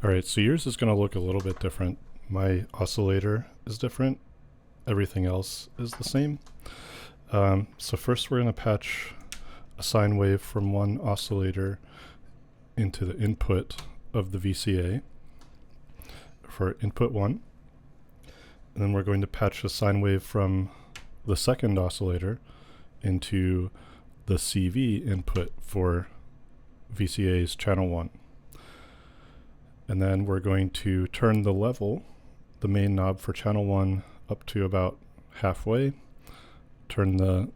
All right, so yours is going to look a little bit different. My oscillator is different. Everything else is the same. So first we're going to patch a sine wave from one oscillator into the input of the VCA for input 1. And then we're going to patch a sine wave from the second oscillator into the CV input for VCA's channel 1. And then we're going to turn the level, the main knob for channel 1, up to about halfway, turn the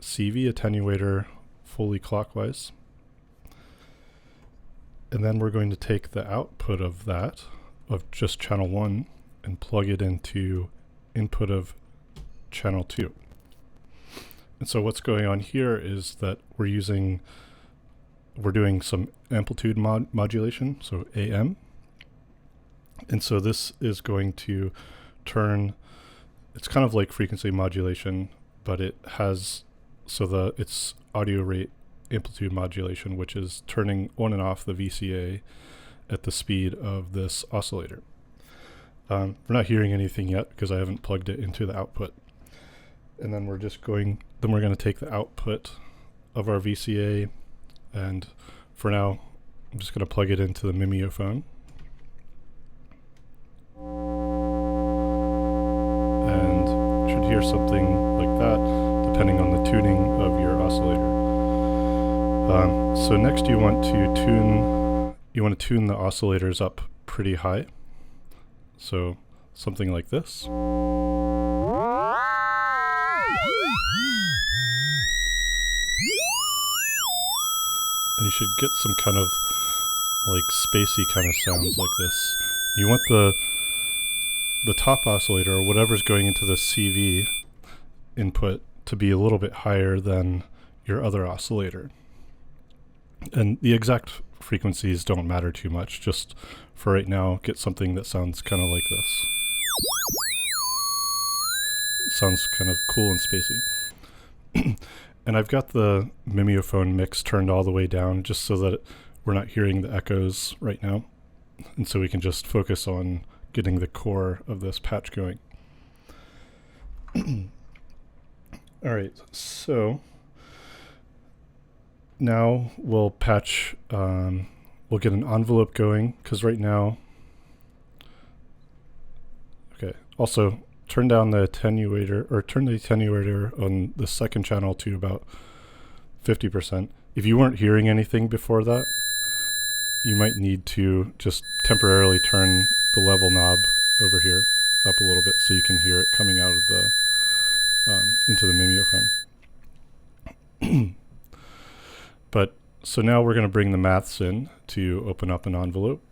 CV attenuator fully clockwise, and then we're going to take the output of that, of just channel 1, and plug it into input of channel 2. And so what's going on here is that we're doing some amplitude modulation, so AM. And so this is going to turn, it's kind of like frequency modulation, but it has, it's audio rate amplitude modulation, which is turning on and off the VCA at the speed of this oscillator. We're not hearing anything yet because I haven't plugged it into the output. And then we're going to take the output of our VCA, and for now, I'm just going to plug it into the Mimeophone. And you should hear something like that, depending on the tuning of your oscillator. So next you want to tune the oscillators up pretty high. So something like this. And you should get some kind of like spacey kind of sounds like this. You want the top oscillator, or whatever's going into the CV input, to be a little bit higher than your other oscillator. And the exact frequencies don't matter too much, just for right now, get something that sounds kind of like this. It sounds kind of cool and spacey. And I've got the Mimeophone mix turned all the way down just so that we're not hearing the echoes right now. And so we can just focus on getting the core of this patch going. All right, so now we'll patch, we'll get an envelope going, because right now, okay, also turn down the attenuator, or turn the attenuator on the second channel to about 50%. If you weren't hearing anything before that, you might need to just temporarily turn the level knob over here up a little bit so you can hear it coming out of the into the Mimeophone. But so now we're going to bring the maths in to open up an envelope,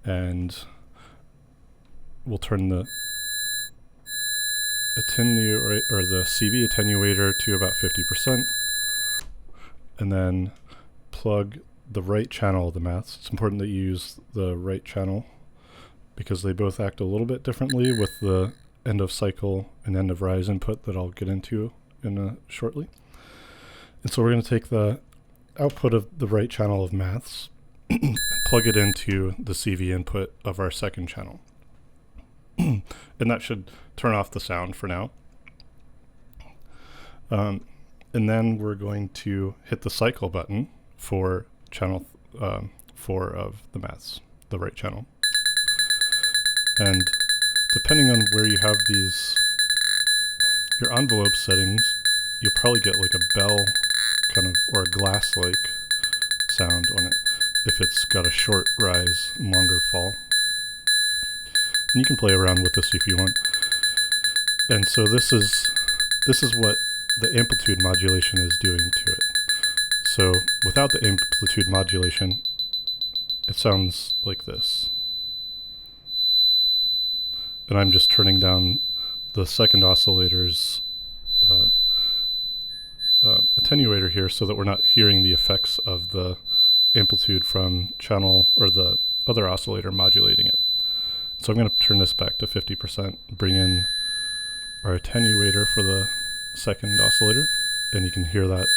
and we'll turn the the CV attenuator to about 50%, and then plug the right channel of the maths. It's important that you use the right channel because they both act a little bit differently with the end of cycle and end of rise input that I'll get into shortly. And so we're going to take the output of the right channel of maths and plug it into the CV input of our second channel. And that should turn off the sound for now. And then we're going to hit the cycle button for channel 4 of the maths, the right channel. And depending on where you have your envelope settings, you'll probably get like a bell kind of, or a glass-like sound on it if it's got a short rise and longer fall. And you can play around with this if you want. And so this is what the amplitude modulation is doing to it. So without the amplitude modulation, it sounds like this. And I'm just turning down the second oscillator's attenuator here so that we're not hearing the effects of the amplitude from channel or the other oscillator modulating it. So I'm going to turn this back to 50%, bring in our attenuator for the second oscillator, and you can hear that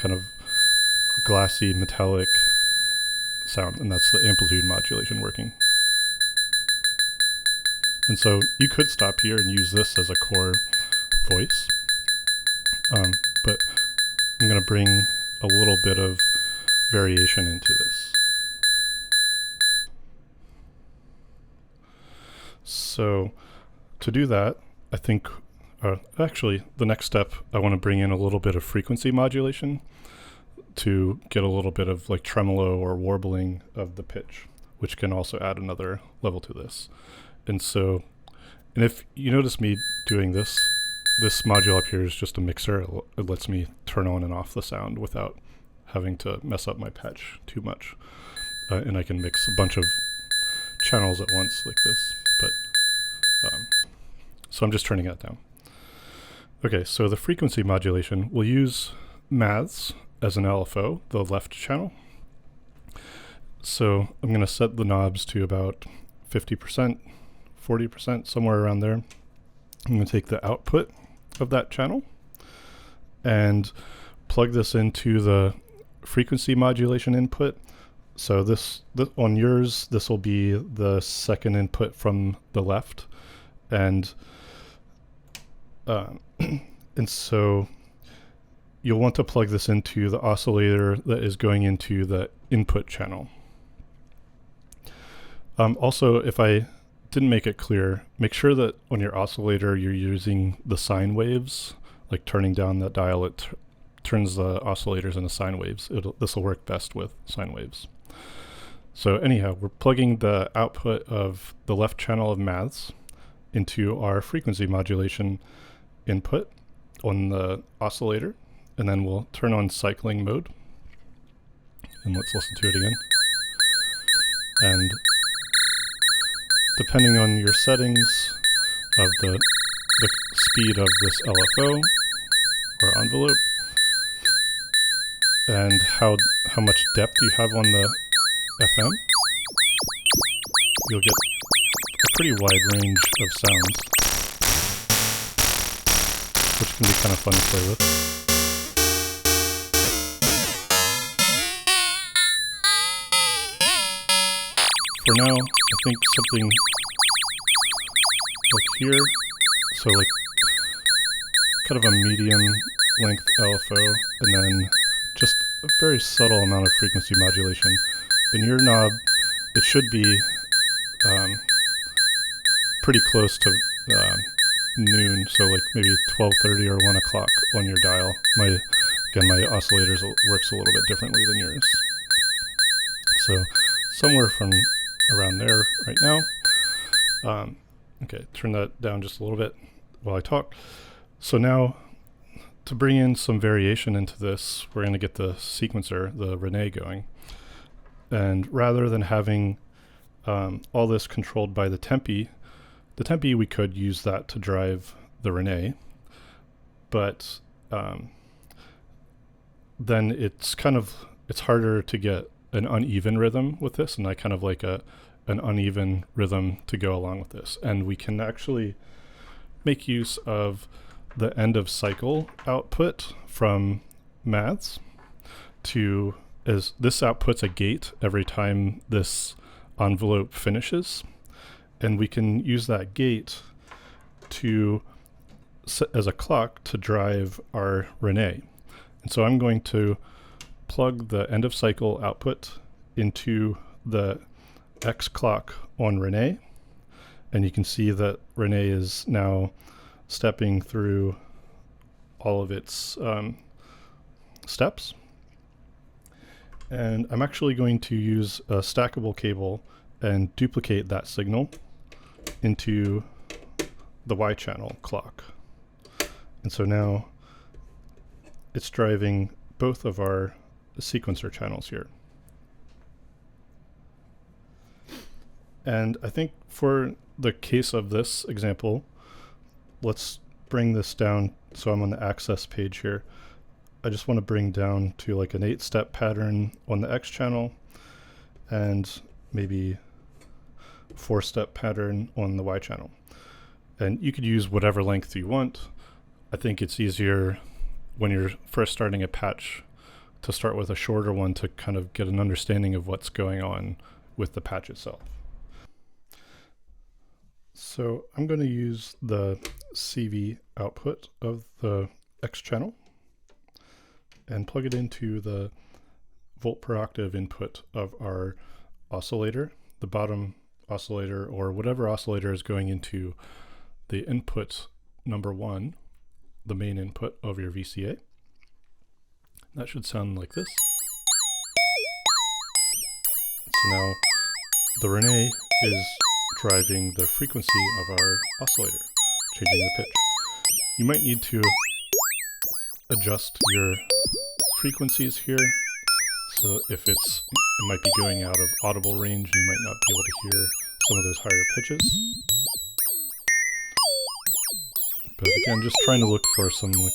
kind of glassy metallic sound, and that's the amplitude modulation working. And so you could stop here and use this as a core voice, but I'm going to bring a little bit of variation into this. So to do that, I think, actually the next step, I want to bring in a little bit of frequency modulation to get a little bit of like tremolo or warbling of the pitch, which can also add another level to this. And if you notice me doing this module up here is just a mixer. It lets me turn on and off the sound without having to mess up my patch too much. And I can mix a bunch of channels at once like this. So I'm just turning that down. Okay, so the frequency modulation, we'll use Maths as an LFO, the left channel. So I'm going to set the knobs to about 50%, 40%, somewhere around there. I'm going to take the output of that channel and plug this into the frequency modulation input. So this on yours, this will be the second input from the left, and so you'll want to plug this into the oscillator that is going into the input channel. Also, if I didn't make it clear, make sure that on your oscillator you're using the sine waves, like turning down that dial, it turns the oscillators into sine waves. This will work best with sine waves. So anyhow, we're plugging the output of the left channel of Maths into our frequency modulation input on the oscillator, and then we'll turn on cycling mode. And let's listen to it again. And depending on your settings of the speed of this LFO or envelope, and how much depth you have on the FM, you'll get a pretty wide range of sounds, which can be kind of fun to play with. For now, I think something like here, so like kind of a medium length LFO, and then just a very subtle amount of frequency modulation. In your knob, it should be pretty close to noon, so like maybe 12:30 or 1 o'clock on your dial. Again, my oscillators works a little bit differently than yours. So somewhere from around there right now. Okay, turn that down just a little bit while I talk. So now, to bring in some variation into this, we're going to get the sequencer, the René, going. And rather than having all this controlled by the tempi we could use that to drive the René, but then it's harder to get an uneven rhythm with this, and I kind of like an uneven rhythm to go along with this. And we can actually make use of the end of cycle output from Maths as this outputs a gate every time this envelope finishes, and we can use that gate as a clock to drive our René. And so I'm going to plug the end of cycle output into the X clock on René, and you can see that René is now stepping through all of its steps. And I'm actually going to use a stackable cable and duplicate that signal into the Y channel clock. And so now it's driving both of our sequencer channels here. And I think for the case of this example, let's bring this down. So I'm on the access page here. I just want to bring down to like an 8-step pattern on the X channel and maybe 4-step pattern on the Y channel. And you could use whatever length you want. I think it's easier when you're first starting a patch to start with a shorter one to kind of get an understanding of what's going on with the patch itself. So I'm going to use the CV output of the X channel and plug it into the volt per octave input of our oscillator, the bottom oscillator, or whatever oscillator is going into the input number 1, the main input of your VCA. That should sound like this. So now the René is driving the frequency of our oscillator, changing the pitch. You might need to adjust your frequencies here. So if it might be going out of audible range and you might not be able to hear some of those higher pitches. But again, just trying to look for some like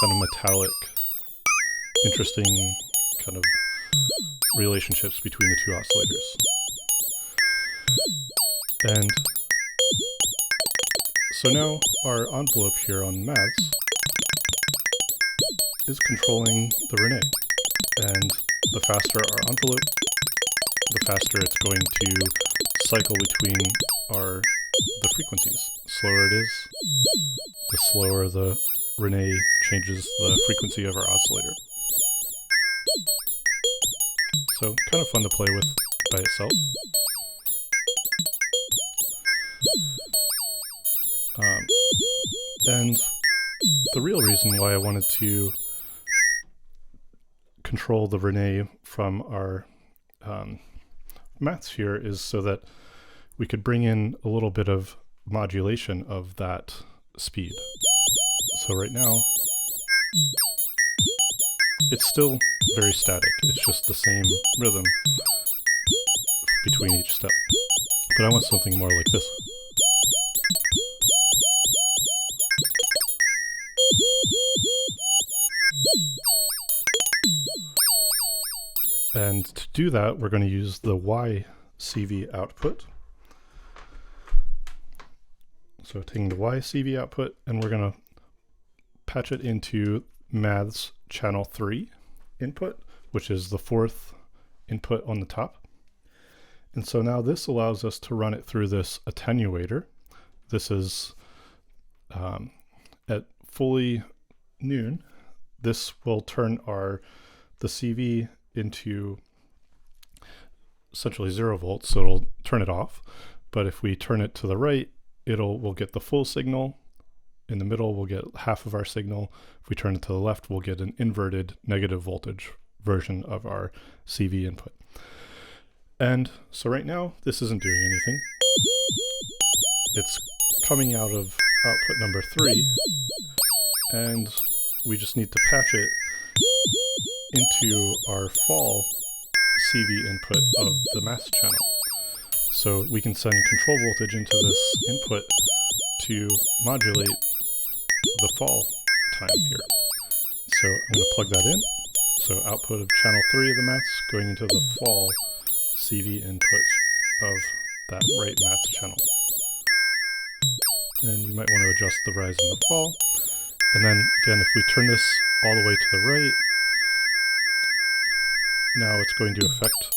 kind of metallic, interesting kind of relationships between the two oscillators. And so now our envelope here on maths is controlling the René. And the faster our envelope, the faster it's going to cycle between the frequencies. The slower it is, the slower the René changes the frequency of our oscillator. So kind of fun to play with by itself. And the real reason why I wanted to control the René from our maths here is so that we could bring in a little bit of modulation of that speed. So right now, it's still very static. It's just the same rhythm between each step. But I want something more like this. And to do that, we're going to use the YCV output. So taking the YCV output, and we're going to patch it into maths channel 3 input, which is the 4th input on the top. And so now this allows us to run it through this attenuator. This is at fully noon. This will turn the CV into essentially 0 volts, so it'll turn it off. But if we turn it to the right, we'll get the full signal. In the middle, we'll get half of our signal. If we turn it to the left, we'll get an inverted negative voltage version of our CV input. And so right now, this isn't doing anything. It's coming out of output number 3, and we just need to patch it into our fall CV input of the maths channel. So we can send control voltage into this input to modulate the fall time here. So I'm going to plug that in. So output of channel 3 of the maths going into the fall CV inputs of that right maths channel. And you might want to adjust the rise and the fall. And then again, if we turn this all the way to the right, now it's going to affect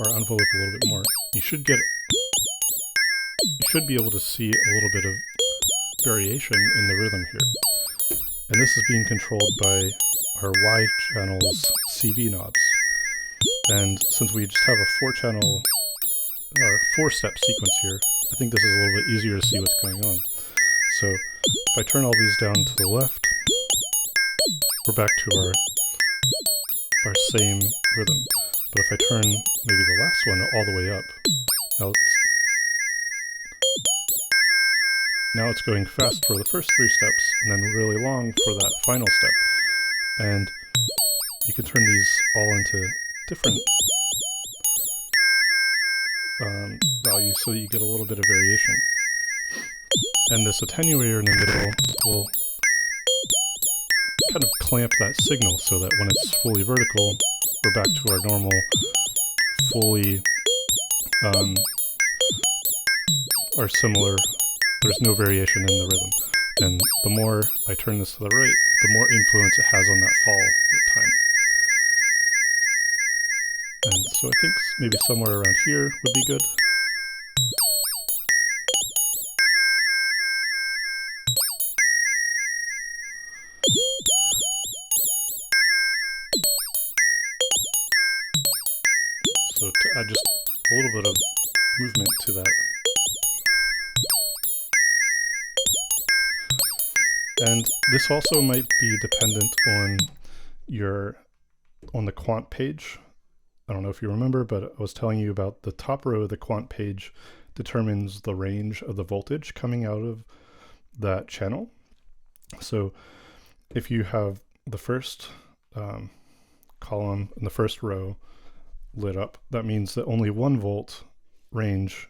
our envelope a little bit more. You should be able to see a little bit of variation in the rhythm here. And this is being controlled by our Y channel's CV knobs. And since we just have a 4-channel or 4-step sequence here, I think this is a little bit easier to see what's going on. So if I turn all these down to the left, we're back to our same rhythm. But if I turn maybe the last one all the way up, now it's going fast for the first 3 steps and then really long for that final step. And you can turn these all into different values so that you get a little bit of variation. And this attenuator in the middle will kind of clamp that signal so that when it's fully vertical, we're back to our normal fully similar, there's no variation in the rhythm. And the more I turn this to the right, the more influence it has on that fall over time. And so I think maybe somewhere around here would be good. So to add just a little bit of movement to that. And this also might be dependent on the quant page. I don't know if you remember, but I was telling you about the top row of the quant page determines the range of the voltage coming out of that channel. So if you have the first column in the first row lit up, that means that only 1 volt range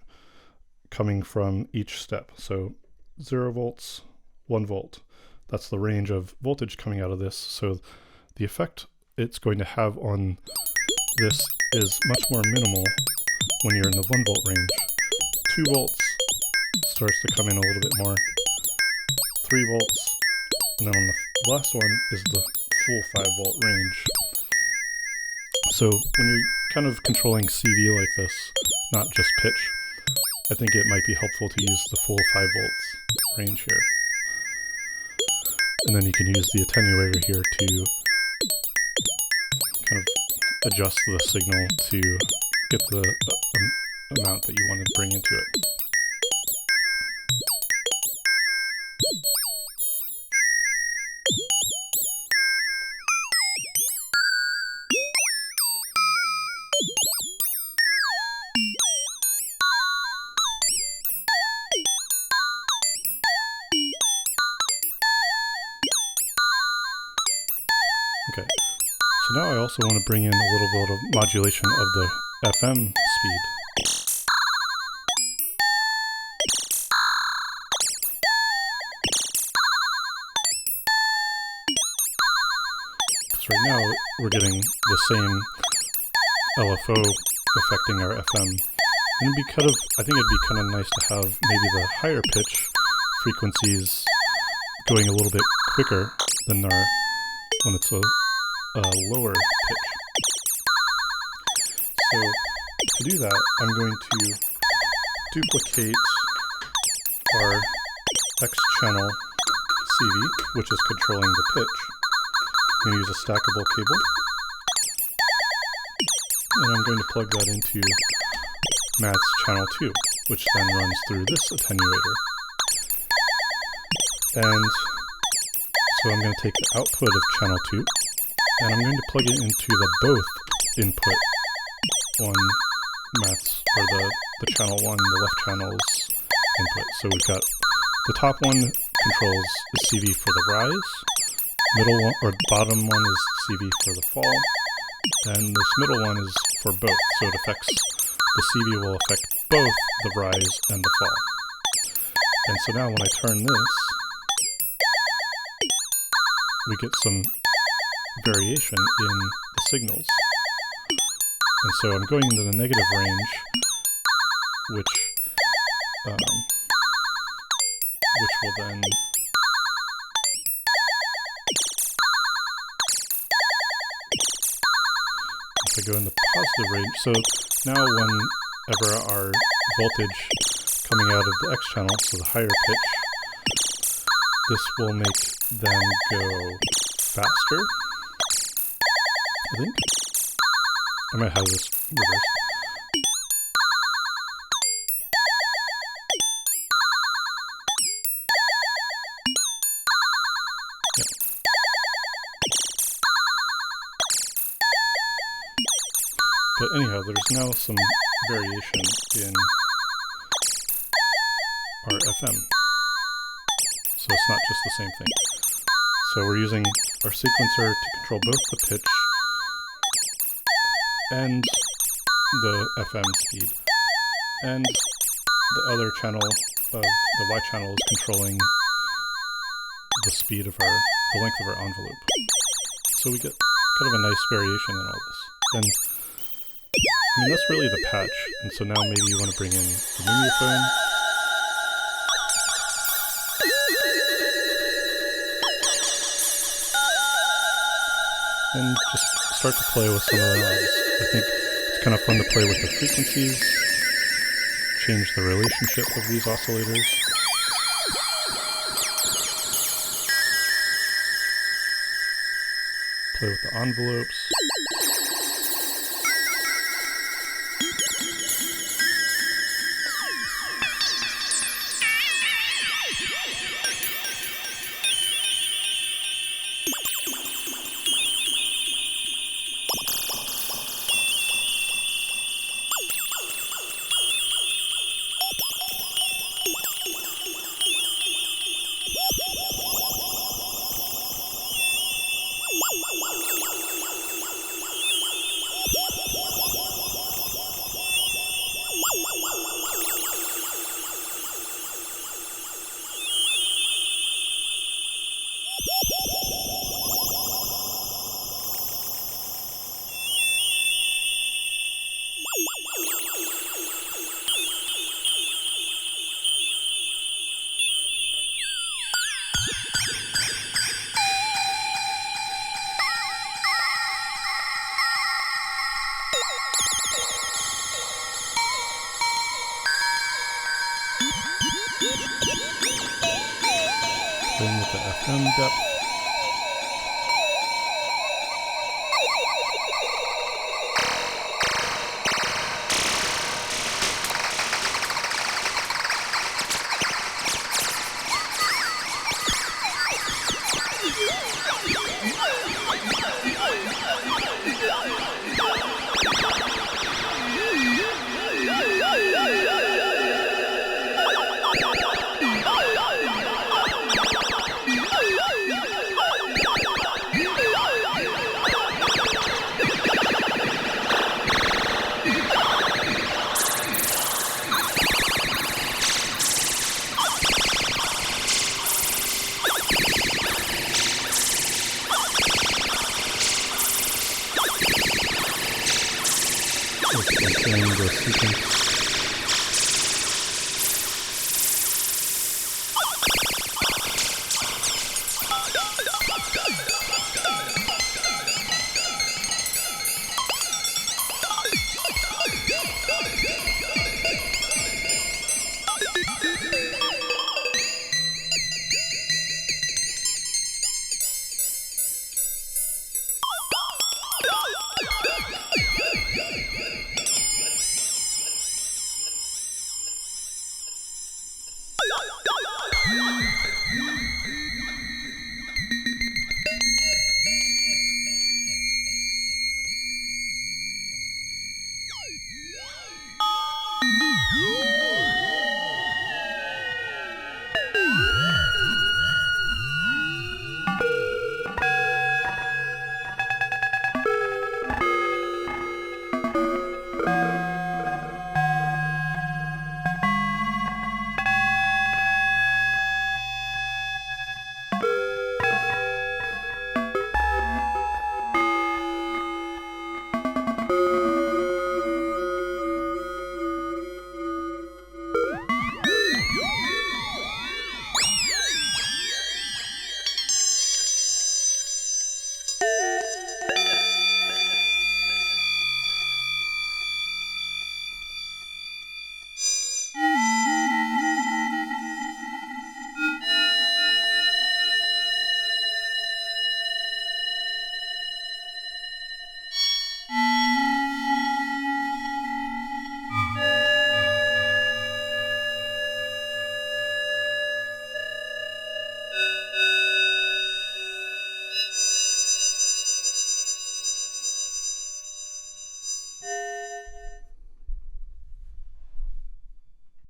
coming from each step. So 0 volts, 1 volt. That's the range of voltage coming out of this. So the effect it's going to have on this is much more minimal when you're in the 1 volt range. 2 volts starts to come in a little bit more. 3 volts. And then on the last one is the full 5 volt range. So when you're kind of controlling CV like this, not just pitch, I think it might be helpful to use the full 5 volts range here. And then you can use the attenuator here to kind of adjust the signal to get the amount that you want to bring into it. Okay, so now I also want to bring in a little bit of modulation of the FM speed. Because right now we're getting the same LFO affecting our FM. And it'd be I think it'd be kind of nice to have maybe the higher pitch frequencies going a little bit quicker than when it's a lower pitch. So to do that, I'm going to duplicate our X channel CV, which is controlling the pitch. I'm going to use a stackable cable, and I'm going to plug that into Maths channel 2, which then runs through this attenuator. And so I'm going to take the output of channel 2, and I'm going to plug it into the both input on Maths, or the channel 1, the left channel's input. So we've got the top one controls the CV for the rise, middle one, or bottom one is CV for the fall, and this middle one is for both. So it affects, the CV will affect both the rise and the fall. And so now when I turn this, we get some variation in the signals. And so I'm going into the negative range, which will then if I go in the positive range, so now whenever our voltage coming out of the X channel, so the higher pitch, this will make them go faster, I think. I might have this reversed. Yeah. But anyhow, there's now some variation in our FM. So it's not just the same thing. So we're using our sequencer to control both the pitch and the FM speed. And the other channel of the Y channel is controlling the speed of the length of our envelope. So we get kind of a nice variation in all this. And I mean, that's really the patch. And so now maybe you want to bring in the Mimiophone. and just start to play with some of the knobs. I think it's kind of fun to play with the frequencies, change the relationship of these oscillators. Play with the envelopes. Playing with the FM depth. Entering the sequence.